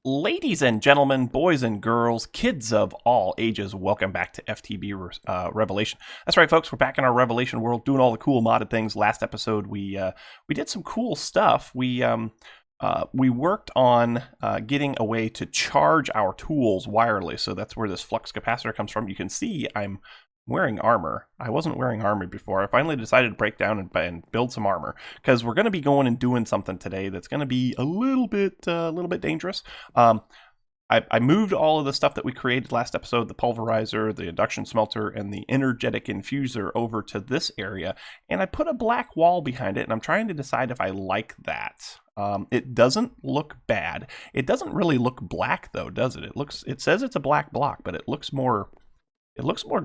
Ladies and gentlemen, boys and girls, kids of all ages, welcome back to FTB Revelation. That's right, folks. We're back in our Revelation world, doing all the cool modded things. Last episode, we did some cool stuff. We worked on getting a way to charge our tools wirelessly. So that's where this flux capacitor comes from. You can see I'm wearing armor. I wasn't wearing armor before. I finally decided to break down and build some armor because we're going to be going and doing something today that's going to be a little bit dangerous. I moved all of the stuff that we created last episode, the pulverizer, the induction smelter, and the energetic infuser over to this area, and I put a black wall behind it, and I'm trying to decide if I like that. It doesn't look bad. It doesn't really look black though, does it? It says it's a black block, but it looks more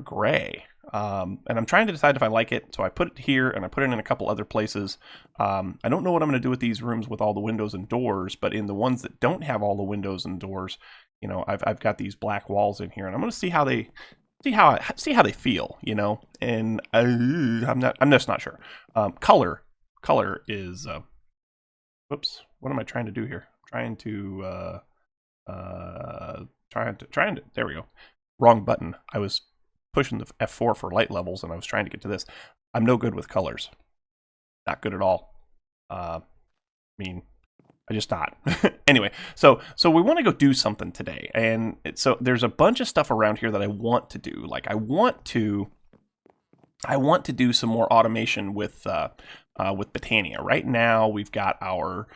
gray. And I'm trying to decide if I like it. So I put it here and I put it in a couple other places. I don't know what I'm going to do with these rooms with all the windows and doors, but in the ones that don't have all the windows and doors, you know, I've got these black walls in here, and I'm going to see how they feel, you know. And I'm just not sure. Color is whoops, what am I trying to do here? Trying to there we go. Wrong button. I was pushing the F4 for light levels, and I was trying to get to this. I'm no good with colors. Not good at all. I just not. Anyway, so we want to go do something today, and so there's a bunch of stuff around here that I want to do. Like I want to do some more automation with Botania. Right now, we've got our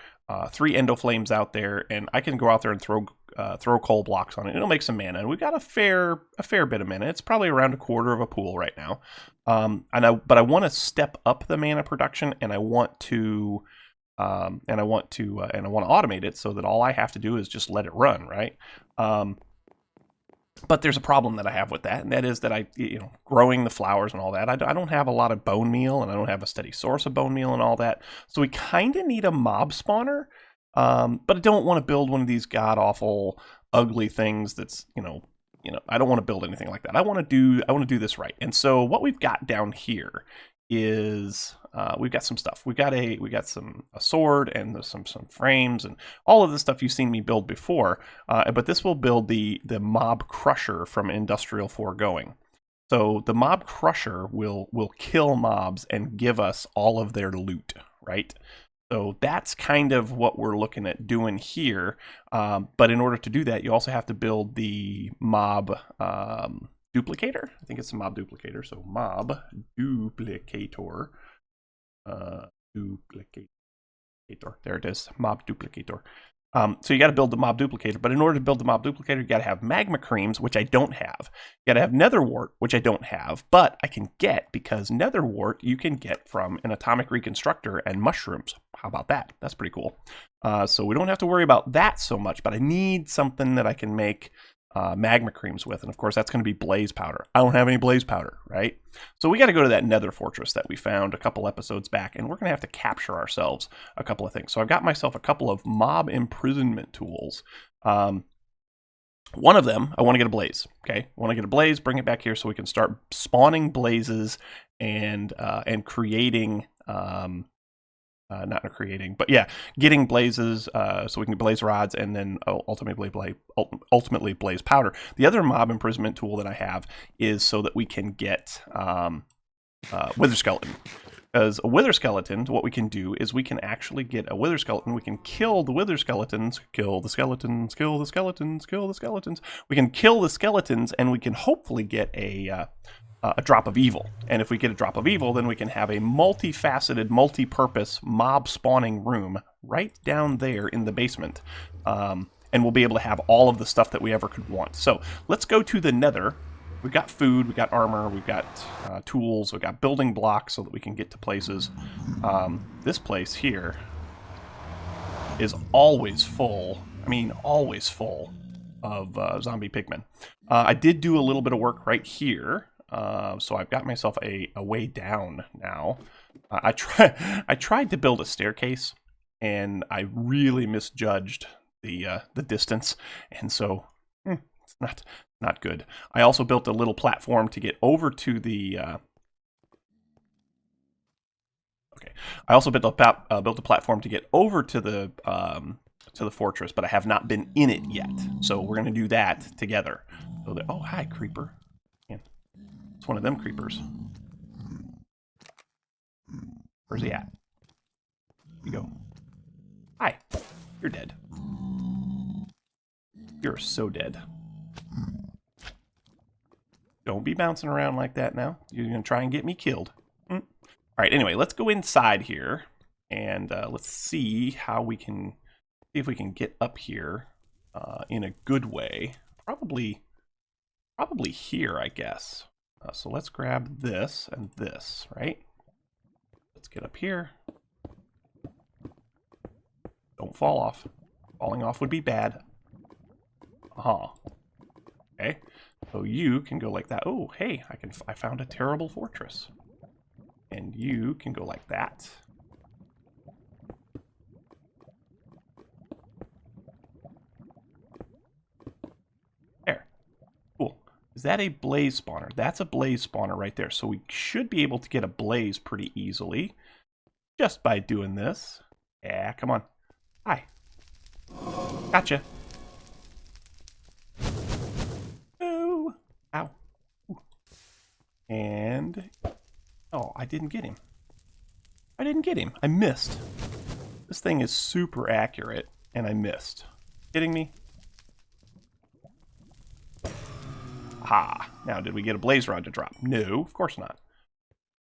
3 endo flames out there, and I can go out there and throw coal blocks on it. It'll make some mana, and we've got a fair bit of mana. It's probably around a quarter of a pool right now. But I want to step up the mana production, and I want to automate it so that all I have to do is just let it run, right? But there's a problem that I have with that, and that is that growing the flowers and all that, I don't have a lot of bone meal, and I don't have a steady source of bone meal and all that. So we kind of need a mob spawner, but I don't want to build one of these god-awful, ugly things that's, I don't want to build anything like that. I want to do this right. And so what we've got down here is we've got some stuff. We got a sword and some frames and all of the stuff you've seen me build before. But this will build the mob crusher from Industrial Foregoing. So the mob crusher will kill mobs and give us all of their loot, right? So that's kind of what we're looking at doing here. But in order to do that, you also have to build the mob duplicator. I think it's a mob duplicator. So mob duplicator. Duplicator. There it is. Mob duplicator. So you got to build the mob duplicator, but in order to build the mob duplicator, you got to have magma creams, which I don't have. You got to have nether wart, which I don't have, but I can get because nether wart you can get from an atomic reconstructor and mushrooms. How about that? That's pretty cool. So we don't have to worry about that so much, but I need something that I can make magma creams with, and of course that's going to be blaze powder. I don't have any blaze powder, right? So we got to go to that nether fortress that we found a couple episodes back, and we're going to have to capture ourselves a couple of things. So I've got myself a couple of mob imprisonment tools. One of them, I want to get a blaze. Okay, I want to get a blaze, bring it back here so we can start spawning blazes and creating getting blazes so we can blaze rods and then ultimately blaze powder. The other mob imprisonment tool that I have is so that we can get wither skeleton. As a wither skeleton, what we can do is we can actually get a wither skeleton. We can kill the wither skeletons, kill the skeletons, kill the skeletons, kill the skeletons. We can kill the skeletons, and we can hopefully get a drop of evil. And if we get a drop of evil, then we can have a multifaceted, multi-purpose mob spawning room right down there in the basement. And we'll be able to have all of the stuff that we ever could want. So let's go to the nether. We've got food, we've got armor, we've got tools, we've got building blocks so that we can get to places. This place here is always full. I mean, always full of zombie pigmen. I did do a little bit of work right here. So I've got myself a way down now. I tried to build a staircase, and I really misjudged the distance, and so it's not good. I also built a little platform to get over to the. I also built a platform to get over to the to the fortress, but I have not been in it yet. So we're going to do that together. So oh, hi, creeper. Man, it's one of them creepers. Where's he at? Here we go. Hi. You're dead. You're so dead. Don't be bouncing around like that now. You're going to try and get me killed. All right, anyway, let's go inside here. And let's see how we can... see if we can get up here in a good way. Probably here, I guess. So let's grab this and this, right? Let's get up here. Don't fall off. Falling off would be bad. Okay. So you can go like that. Oh, hey, I found a terrible fortress. And you can go like that. There. Cool. Is that a blaze spawner? That's a blaze spawner right there. So we should be able to get a blaze pretty easily just by doing this. Yeah, come on. Hi. Gotcha. Oh. Ow. Ooh. And... oh, I didn't get him. I didn't get him. I missed. This thing is super accurate, and I missed. Kidding me? Aha. Now, did we get a blaze rod to drop? No, of course not.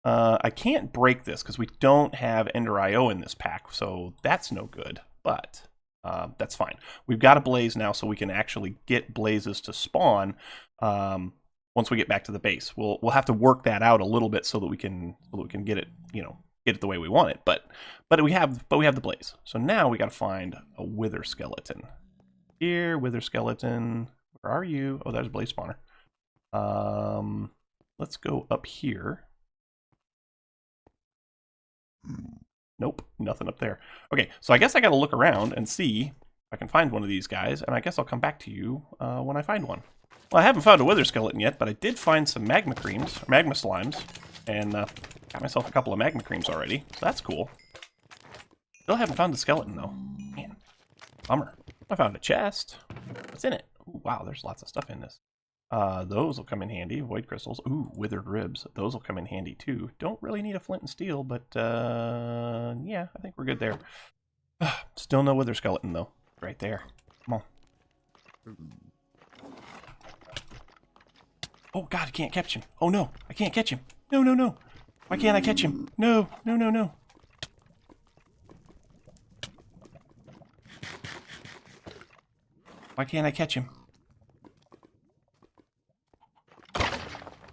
I can't break this because we don't have Ender IO in this pack, so that's no good. But that's fine. We've got a blaze now, so we can actually get blazes to spawn once we get back to the base. We'll have to work that out a little bit so that we can get it, get it the way we want it. But we have the blaze. So now we got to find a wither skeleton. Here, wither skeleton. Where are you? Oh, there's a blaze spawner. Let's go up here. Nope, nothing up there. Okay, so I guess I got to look around and see if I can find one of these guys, and I guess I'll come back to you when I find one. Well, I haven't found a wither skeleton yet, but I did find some magma slimes, and got myself a couple of magma creams already, so that's cool. Still haven't found the skeleton, though. Man, bummer. I found a chest. What's in it? Ooh, wow, there's lots of stuff in this. Those will come in handy. Void crystals. Ooh, withered ribs. Those will come in handy too. Don't really need a flint and steel, but yeah, I think we're good there. Still no wither skeleton though. Right there. Come on. Oh god, I can't catch him. Oh no, I can't catch him. No, no, no. Why can't I catch him? No, no, no, no. Why can't I catch him?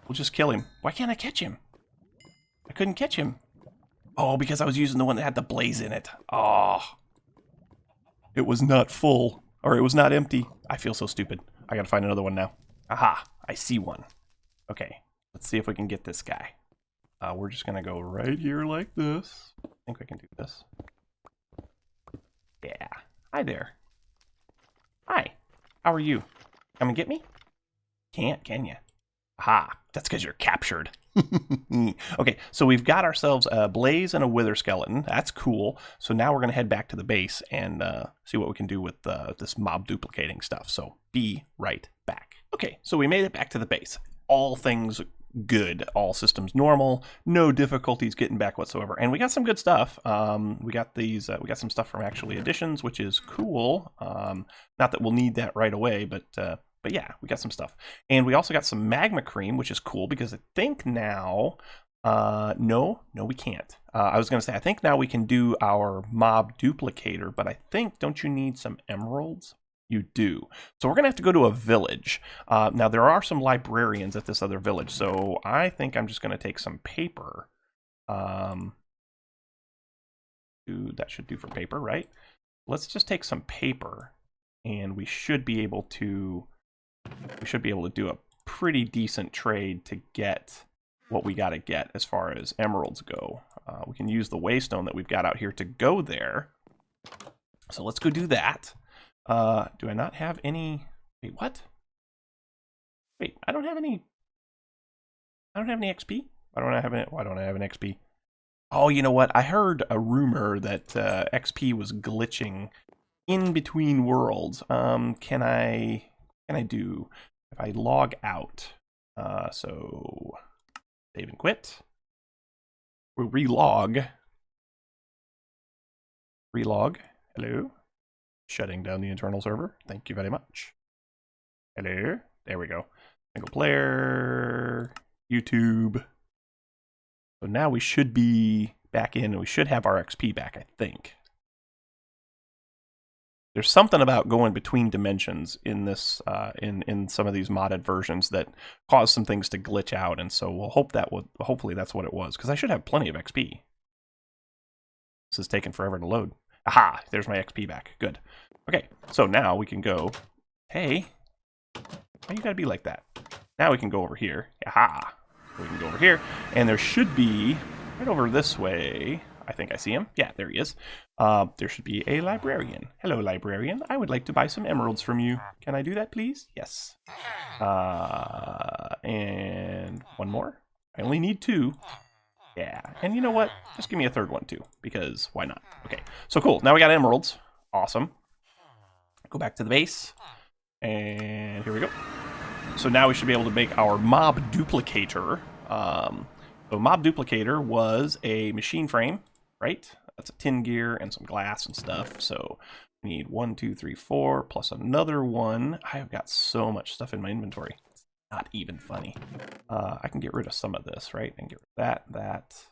We'll just kill him. Why can't I catch him? I couldn't catch him. Oh, because I was using the one that had the blaze in it. Oh. It was not full. Or it was not empty. I feel so stupid. I gotta find another one now. Aha. I see one. Okay. Let's see if we can get this guy. We're just gonna go right here like this. I think I can do this. Yeah. Hi there. Hi. How are you? Come and get me? Can't, can you? Aha, that's because you're captured. Okay, so we've got ourselves a blaze and a wither skeleton. That's cool. So now we're going to head back to the base and see what we can do with this mob duplicating stuff. So be right back. Okay, so we made it back to the base. All things good. All systems normal. No difficulties getting back whatsoever. And we got some good stuff. We got these. We got some stuff from Actually Editions, which is cool. Not that we'll need that right away, but yeah, we got some stuff. And we also got some magma cream, which is cool because I think now, no, we can't. I was going to say, I think now we can do our mob duplicator, but I think, don't you need some emeralds? You do. So we're going to have to go to a village. Now, there are some librarians at this other village, so I think I'm just going to take some paper. That should do for paper, right? Let's just take some paper, and we should be able to do a pretty decent trade to get what we got to get as far as emeralds go. We can use the waystone that we've got out here to go there. So let's go do that. Do I not have any? Wait, what? Wait, I don't have any XP? Why don't I have an XP? Oh, you know what? I heard a rumor that XP was glitching in between worlds. Can I do, if I log out, so save and quit, we'll relog, hello, shutting down the internal server, thank you very much, hello, there we go, single player, YouTube, so now we should be back in, and we should have our XP back, I think. There's something about going between dimensions in this, in some of these modded versions that cause some things to glitch out, and so we'll hope that hopefully that's what it was, because I should have plenty of XP. This is taking forever to load. Aha! There's my XP back. Good. Okay, so now we can go. Hey, why you gotta be like that? Now we can go over here. Aha! We can go over here, and there should be right over this way. I think I see him. Yeah, there he is. There should be a librarian. Hello, librarian. I would like to buy some emeralds from you. Can I do that, please? Yes. And one more. I only need 2. Yeah, and you know what? Just give me a 3rd one, too, because why not? Okay, so cool. Now we got emeralds. Awesome. Go back to the base, and here we go. So now we should be able to make our mob duplicator. So mob duplicator was a machine frame, right? That's a tin gear and some glass and stuff. So we need 1, 2, 3, 4 plus another one. I've got so much stuff in my inventory. It's not even funny. I can get rid of some of this, right? And get rid of that.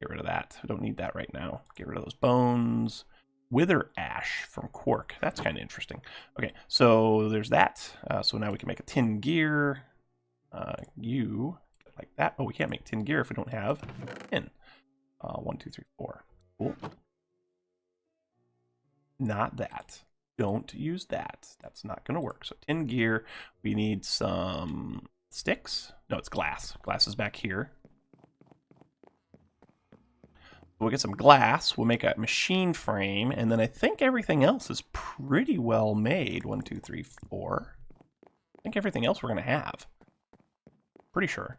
Get rid of that. I don't need that right now. Get rid of those bones. Wither ash from quark. That's kind of interesting. Okay, so there's that. So now we can make a tin gear. Like that. Oh, we can't make tin gear if we don't have tin. 1, 2, 3, 4. Cool. Not that. Don't use that. That's not going to work. So tin gear, we need some sticks. No, it's glass. Glass is back here. We'll get some glass. We'll make a machine frame. And then I think everything else is pretty well made. 1, 2, 3, 4. I think everything else we're going to have. Pretty sure.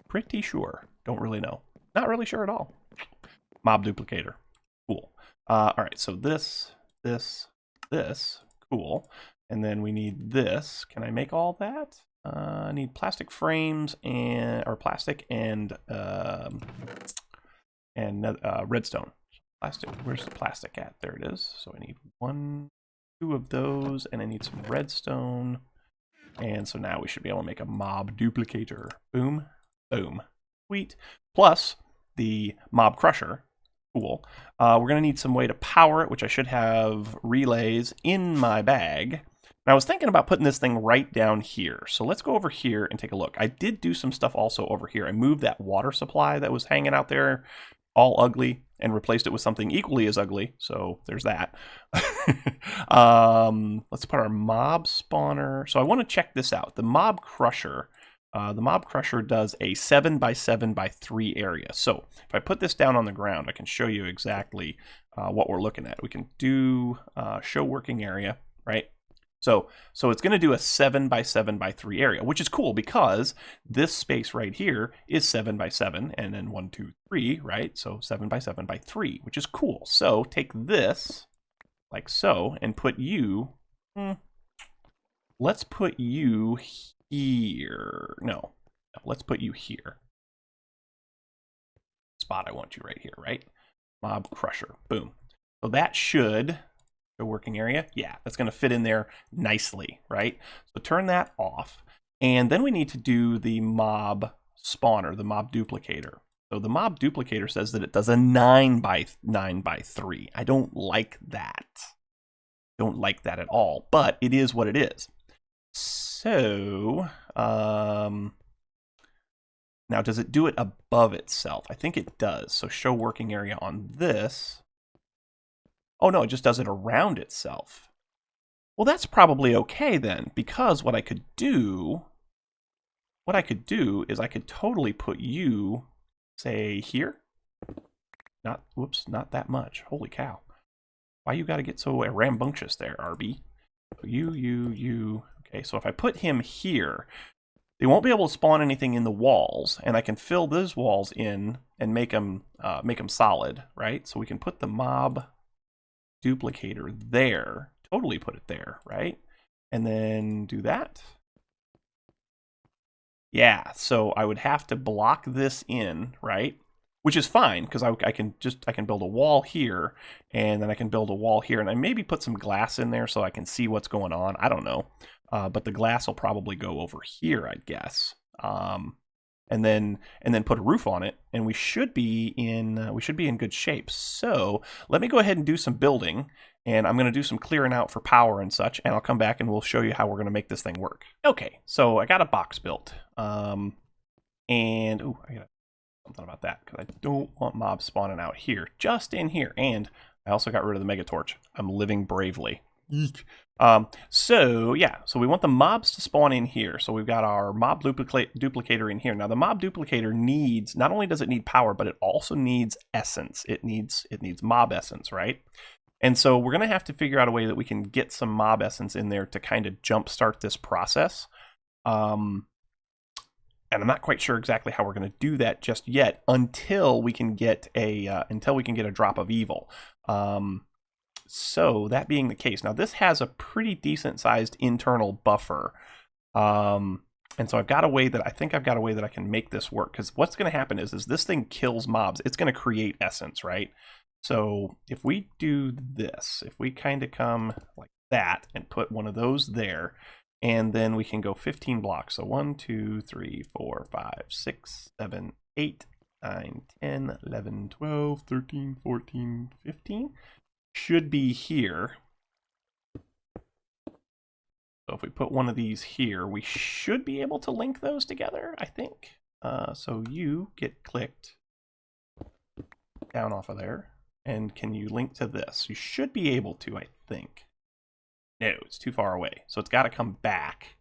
Pretty sure. Don't really know. Not really sure at all. Mob duplicator. Cool. All right, so this. Cool. And then we need this. Can I make all that? I need plastic frames or plastic and redstone. Plastic. Where's the plastic at? There it is. So I need 1, 2 of those, and I need some redstone. And so now we should be able to make a mob duplicator. Boom. Boom. Sweet. Plus the mob crusher. Cool. We're going to need some way to power it, which I should have relays in my bag. And I was thinking about putting this thing right down here. So let's go over here and take a look. I did do some stuff also over here. I moved that water supply that was hanging out there all ugly and replaced it with something equally as ugly. So there's that. Let's put our mob spawner. So I want to check this out. The mob crusher. The mob crusher does a 7 by 7 by 3 area. So if I put this down on the ground, I can show you exactly what we're looking at. We can do show working area, right? So it's going to do a 7 by 7 by 3 area, which is cool because this space right here is 7 by 7 and then 1, 2, 3, right? So 7 by 7 by 3, which is cool. So take this like so and put you, let's put you here. No, let's put you here. Spot I want you right here, right? Mob crusher, boom. So that should... the working area, yeah, that's going to fit in there nicely, right? So turn that off, and then we need to do the mob spawner, the mob duplicator. So the mob duplicator says that it does a 9 by 9 by 3. I don't like that. Don't like that at all, but it is what it is. So now does it do it above itself? I think it does. So show working area on this. Oh no, it just does it around itself. Well, that's probably okay then, because what I could do is I could totally put you, say, here. Whoops, not that much. Holy cow. Why you gotta get so rambunctious there, RB? You. Okay, so if I put him here, they won't be able to spawn anything in the walls, and I can fill those walls in and make them solid, right? So we can put the mob duplicator there. Totally put it there, right? And then do that. Yeah, so I would have to block this in, right? Which is fine, because I can build a wall here, and then I can build a wall here, and I maybe put some glass in there so I can see what's going on. I don't know. But the glass will probably go over here, I guess. And then put a roof on it, and we should be in good shape. So let me go ahead and do some building, and I'm going to do some clearing out for power and such, and I'll come back and we'll show you how we're going to make this thing work. Okay, so I got a box built, and ooh, I got something about that because I don't want mobs spawning out here, just in here, and I also got rid of the mega torch. I'm living bravely. Eek. So yeah, so we want the mobs to spawn in here. So we've got our mob duplicator in here. Now the mob duplicator needs, not only does it need power, but it also needs essence. It needs mob essence, right? And so we're gonna have to figure out a way that we can get some mob essence in there to kind of jumpstart this process. And I'm not quite sure exactly how we're gonna do that just yet until we can get a drop of evil. So that being the case, now this has a pretty decent sized internal buffer. And so I've got a way that I can make this work, because what's going to happen is this thing kills mobs. It's going to create essence, right? So if we do this, if we kind of come like that and put one of those there, and then we can go 15 blocks. So 1, 2, 3, 4, 5, 6, 7, 8, 9, 10, 11, 12, 13, 14, 15. Should be here. So if we put one of these here, we should be able to link those together, I think. So you get clicked down off of there. And can you link to this? You should be able to, I think. No, it's too far away. So it's got to come back.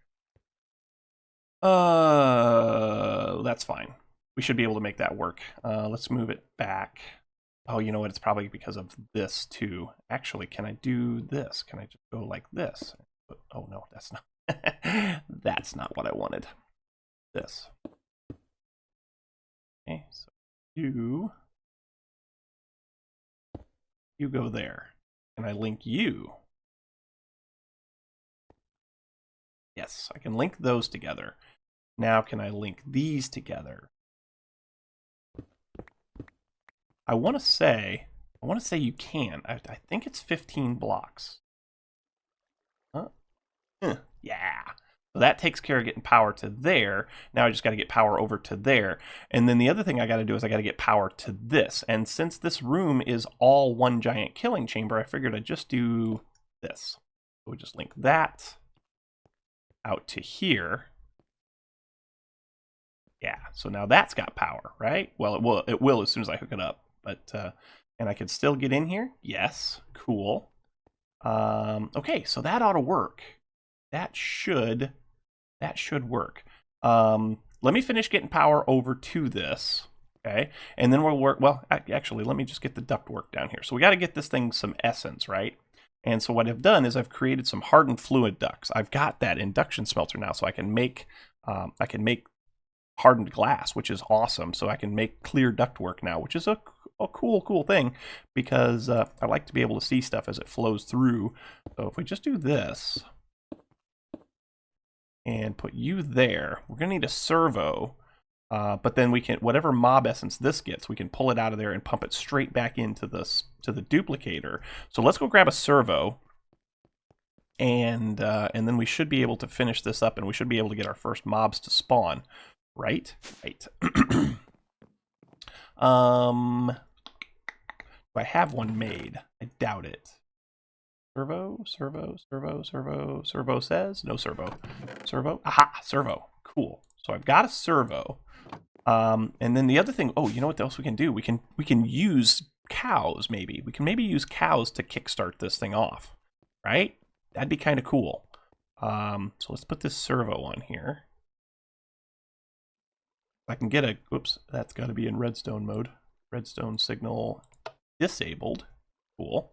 That's fine. We should be able to make that work. Let's move it back. Oh, you know what? It's probably because of this too. Actually, can I do this? Can I just go like this? Oh no, that's not. That's not what I wanted. This. Okay, so you go there, and I link you. Yes, I can link those together. Now, can I link these together? I want to say you can. I think it's 15 blocks. Huh? Yeah. So that takes care of getting power to there. Now I just got to get power over to there. And then the other thing I got to do is I got to get power to this. And since this room is all one giant killing chamber, I figured I'd just do this. So we just link that out to here. Yeah, so now that's got power, right? Well, it will as soon as I hook it up. But and I can still get in here. Yes, cool. Okay, so that ought to work. That should work. Let me finish getting power over to this. Okay, and then we'll work. Well, actually, let me just get the duct work down here. So we got to get this thing some essence, right? And so what I've done is I've created some hardened fluid ducts. I've got that induction smelter now, so I can make hardened glass, which is awesome. So I can make clear ductwork now, which is a cool thing, because I like to be able to see stuff as it flows through. So if we just do this and put you there, we're gonna need a servo, but then we can, whatever mob essence this gets, we can pull it out of there and pump it straight back into this, to the duplicator. So let's go grab a servo, and then we should be able to finish this up, and we should be able to get our first mobs to spawn. Right. Do I have one made? I doubt it. Servo says no servo. Servo. Aha, servo. Cool. So I've got a servo. And then the other thing, oh, you know what else we can do? We can use cows, maybe. We can maybe use cows to kickstart this thing off. Right? That'd be kind of cool. So let's put this servo on here. I can get a, whoops, that's got to be in redstone mode. Redstone signal disabled. Cool.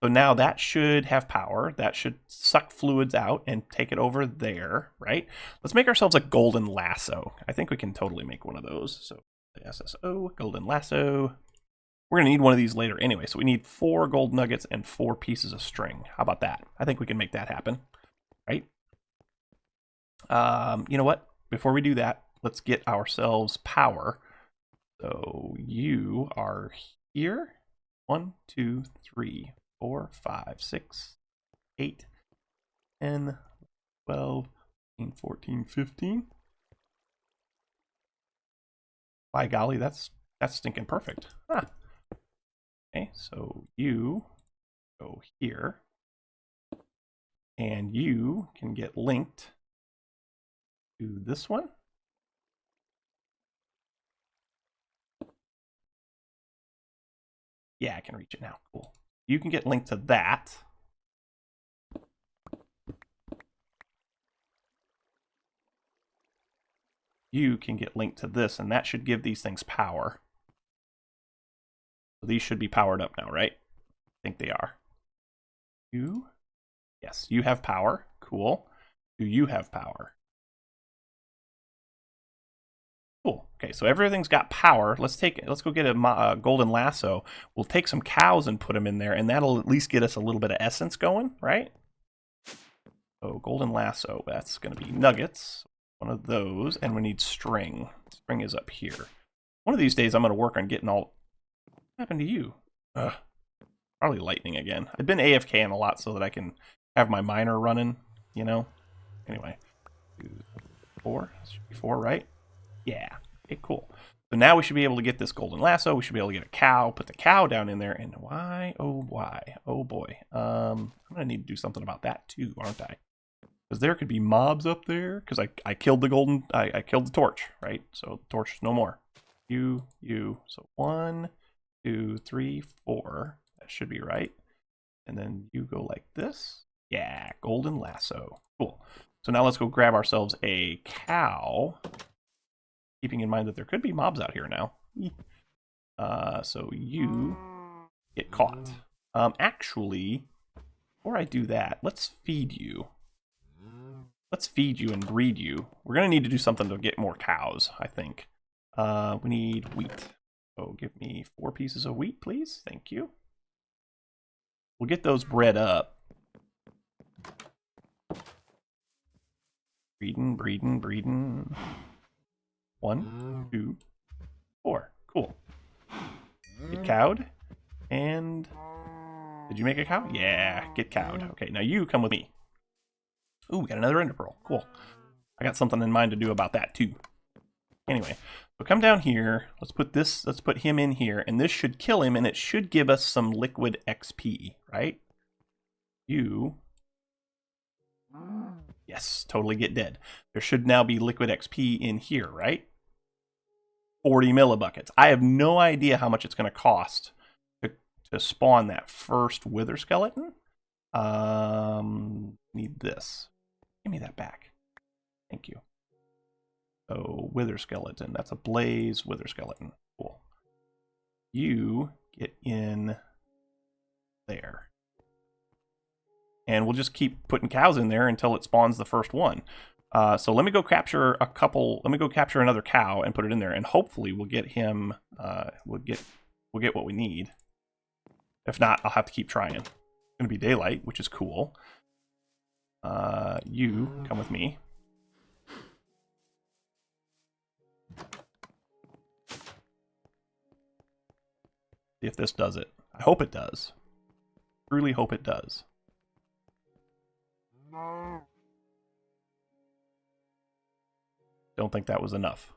So now that should have power. That should suck fluids out and take it over there, right? Let's make ourselves a golden lasso. I think we can totally make one of those. So SSO, golden lasso. We're going to need one of these later anyway, so we need 4 gold nuggets and 4 pieces of string. How about that? I think we can make that happen, right? You know what? Before we do that, let's get ourselves power. So you are here. 1, 2, 3, 4, 5, 6, 8, 10, 12, 13, 14, 15. By golly, that's stinking perfect. Huh. Okay, so you go here, and you can get linked to this one. Yeah, I can reach it now. Cool. You can get linked to that. You can get linked to this, and that should give these things power. So these should be powered up now, right? I think they are. You? Yes, you have power. Cool. Do you have power? Cool. Okay, so everything's got power. Let's go get a golden lasso. We'll take some cows and put them in there, and that'll at least get us a little bit of essence going, right? So golden lasso, that's going to be nuggets. One of those, and we need string. String is up here. One of these days, I'm going to work on getting all. What happened to you? Ugh. Probably lightning again. I've been AFKing a lot so that I can have my miner running, you know? Anyway. 2, 4. That should be 4, right? Yeah. Okay, cool. So now we should be able to get this golden lasso. We should be able to get a cow, put the cow down in there, and why, oh boy. I'm going to need to do something about that too, aren't I? Because there could be mobs up there. Because I killed the I killed the torch, right? So the torch is no more. You. So 1, 2, 3, 4. That should be right. And then you go like this. Yeah, golden lasso. Cool. So now let's go grab ourselves a cow. Keeping in mind that there could be mobs out here now. So you get caught. Actually, before I do that, let's feed you. Let's feed you and breed you. We're going to need to do something to get more cows, I think. We need wheat. So give me 4 pieces of wheat, please. Thank you. We'll get those bred up. Breeding. 1, 2, 4. Cool. Get cowed. And did you make a cow? Yeah, get cowed. Okay, now you come with me. Ooh, we got another ender pearl. Cool. I got something in mind to do about that too. Anyway, so come down here. Let's put him in here, and this should kill him, and it should give us some liquid XP, right? You. Yes, totally get dead. There should now be liquid XP in here, right? 40 millibuckets. I have no idea how much it's going to cost to spawn that first wither skeleton. Need this. Give me that back. Thank you. So, wither skeleton. That's a blaze wither skeleton. Cool. You get in there. And we'll just keep putting cows in there until it spawns the first one. So let me go capture a couple. Let me go capture another cow and put it in there, and hopefully we'll get him. We'll get what we need. If not, I'll have to keep trying. It's gonna be daylight, which is cool. You come with me. See if this does it. I hope it does. Truly hope it does. Don't think that was enough.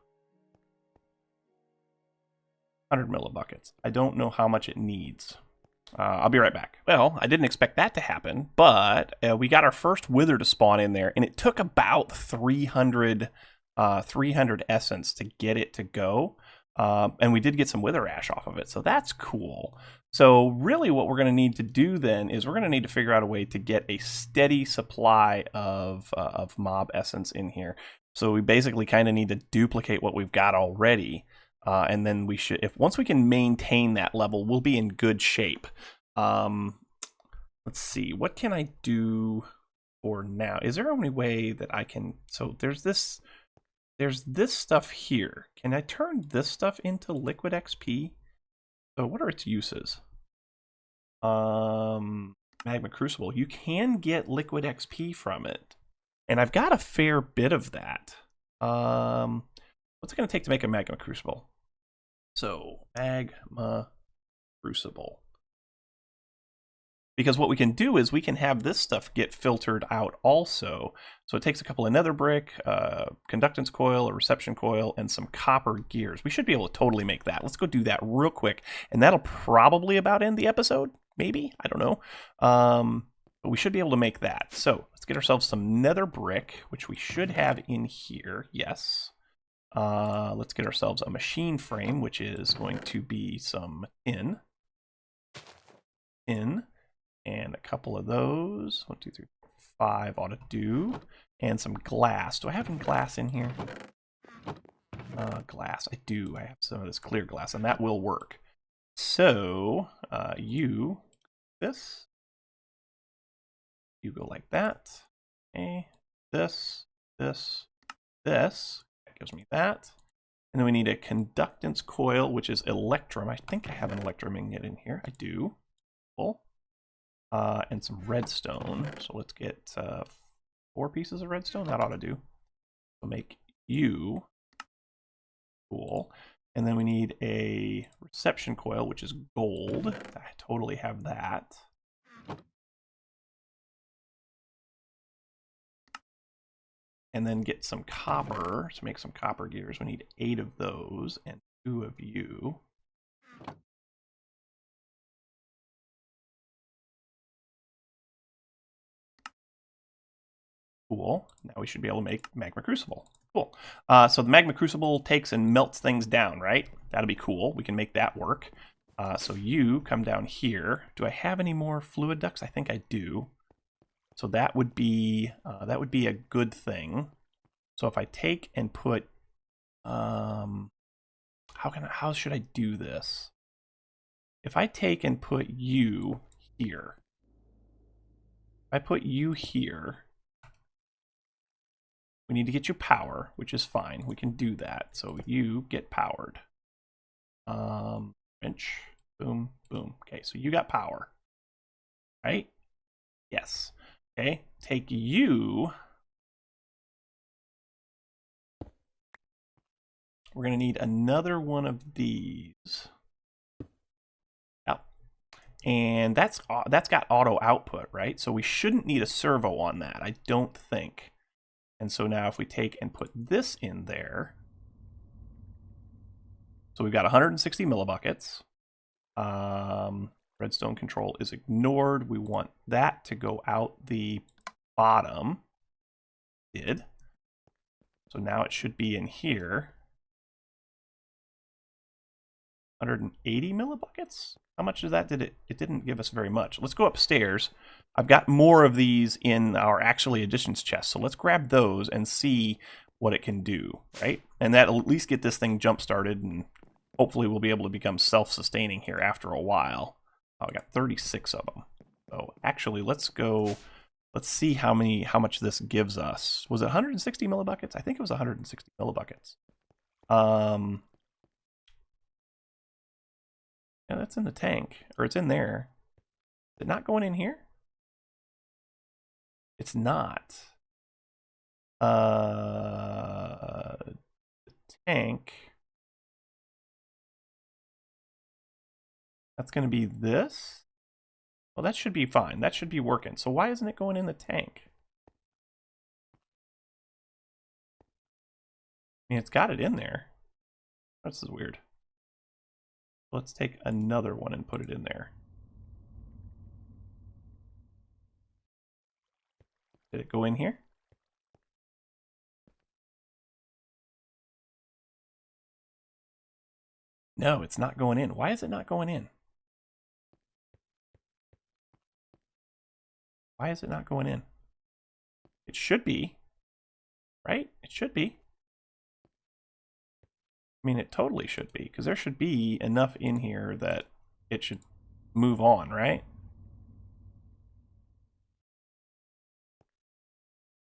100 millibuckets. I don't know how much it needs. I'll be right back. Well, I didn't expect that to happen, but we got our first wither to spawn in there, and it took about 300 essence to get it to go. And we did get some wither ash off of it, so that's cool. So really what we're going to need to do then is we're going to need to figure out a way to get a steady supply of mob essence in here. So we basically kind of need to duplicate what we've got already. And then we should, once we can maintain that level, we'll be in good shape. Let's see, what can I do for now? Is there any way that I can, so there's this stuff here. Can I turn this stuff into liquid XP? So what are its uses? Magma Crucible. You can get liquid XP from it. And I've got a fair bit of that. What's it going to take to make a Magma Crucible? So, Magma Crucible. Because what we can do is we can have this stuff get filtered out also. So it takes a couple of nether brick, conductance coil, a reception coil, and some copper gears. We should be able to totally make that. Let's go do that real quick. And that'll probably about end the episode. Maybe. I don't know. But we should be able to make that. So let's get ourselves some nether brick, which we should have in here. Yes. Let's get ourselves a machine frame, which is going to be some tin. And a couple of those. 1, 2, 3, 4, 5 ought to do. And some glass. Do I have any glass in here? Glass. I do. I have some of this clear glass, and that will work. So, you go like that. Okay. This. That gives me that. And then we need a conductance coil, which is electrum. I think I have an electrum ingot in here. I do. Cool. And some redstone. So let's get 4 pieces of redstone. That ought to do. We'll make you. Cool. And then we need a reception coil, which is gold. I totally have that. And then get some copper to make some copper gears. We need 8 of those and 2 of you. Cool. Now we should be able to make Magma Crucible. Cool. So the Magma Crucible takes and melts things down, right? That'll be cool. We can make that work. So you come down here. Do I have any more fluid ducts? I think I do. So that would be a good thing. So if I take and put, how should I do this? If I take and put you here, if I put you here. We need to get you power, which is fine. We can do that. So you get powered. Wrench. Boom, boom. Okay, so you got power. Right? Yes. Okay, take you. We're going to need another one of these. Yep. And that's got auto output, right? So we shouldn't need a servo on that, I don't think. And so now if we take and put this in there, so we've got 160 millibuckets. Redstone control is ignored. We want that to go out the bottom. Did. So now it should be in here. 180 millibuckets? How much of that did it? It didn't give us very much. Let's go upstairs. I've got more of these in our actually additions chest. So let's grab those and see what it can do, right? And that'll at least get this thing jump started, and hopefully we'll be able to become self-sustaining here after a while. Oh, I got 36 of them. So actually, let's see how much this gives us. Was it 160 millibuckets? I think it was 160 millibuckets. Yeah, that's in the tank, or it's in there. Is it not going in here? It's not. The tank. That's going to be this. Well, that should be fine. That should be working. So why isn't it going in the tank? I mean, it's got it in there. This is weird. Let's take another one and put it in there. Did it go in here? No, it's not going in. Why is it not going in? Why is it not going in? It should be, right? It should be. I mean, it totally should be, because there should be enough in here that it should move on, right?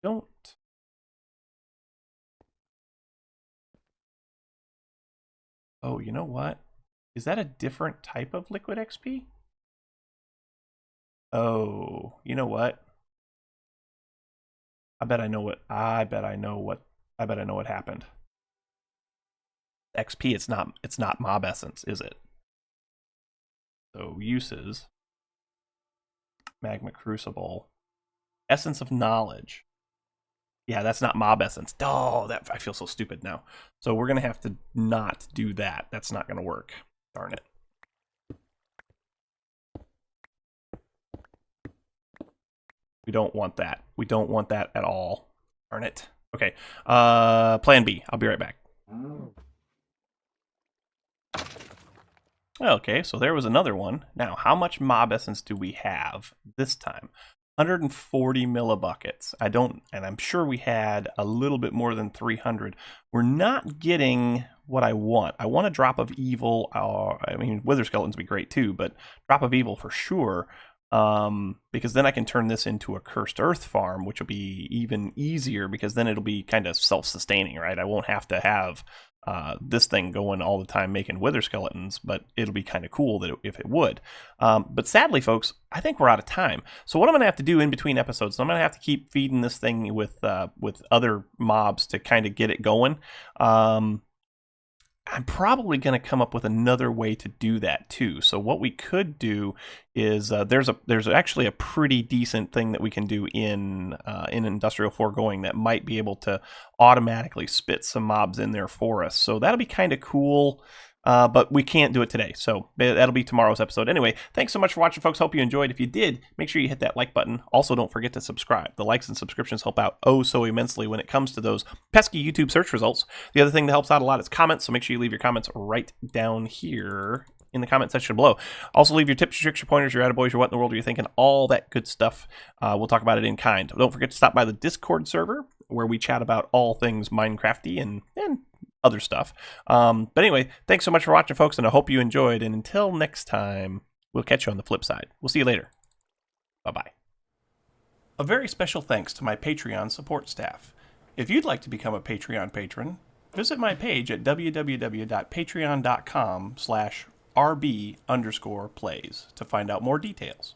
Don't. Oh, you know what? Is that a different type of liquid XP? Oh, you know what? I bet I know what happened. XP, it's not mob essence, is it? So uses, Magma Crucible, Essence of Knowledge. Yeah, that's not mob essence. Oh, that I feel so stupid now. So we're gonna have to not do that. That's not gonna work. Darn it. We don't want that. We don't want that at all. Darn it. Okay. Plan B. I'll be right back. Okay, so there was another one. Now, how much mob essence do we have this time? 140 millibuckets. And I'm sure we had a little bit more than 300. We're not getting what I want. I want a drop of evil. I mean, wither skeletons would be great too, but drop of evil for sure. Because then I can turn this into a cursed earth farm, which will be even easier because then it'll be kind of self-sustaining, right? I won't have to have this thing going all the time making wither skeletons, but it'll be kind of cool if it would. But sadly, folks, I think we're out of time. So what I'm going to have to do in between episodes, I'm going to have to keep feeding this thing with other mobs to kind of get it going. I'm probably going to come up with another way to do that too. So what we could do is there's actually a pretty decent thing that we can do in Industrial Foregoing that might be able to automatically spit some mobs in there for us. So that'll be kind of cool. But we can't do it today, so that'll be tomorrow's episode. Anyway, thanks so much for watching, folks. Hope you enjoyed. If you did, make sure you hit that like button. Also, don't forget to subscribe. The likes and subscriptions help out oh so immensely when it comes to those pesky YouTube search results. The other thing that helps out a lot is comments, so make sure you leave your comments right down here in the comment section below. Also, leave your tips, your tricks, your pointers, your attaboys, your what in the world are you thinking, all that good stuff. We'll talk about it in kind. Don't forget to stop by the Discord server, where we chat about all things Minecrafty and other stuff. But anyway, thanks so much for watching, folks, and I hope you enjoyed. And until next time, we'll catch you on the flip side. We'll see you later. Bye-bye. A very special thanks to my Patreon support staff. If you'd like to become a Patreon patron, visit my page at www.patreon.com/RB_plays to find out more details.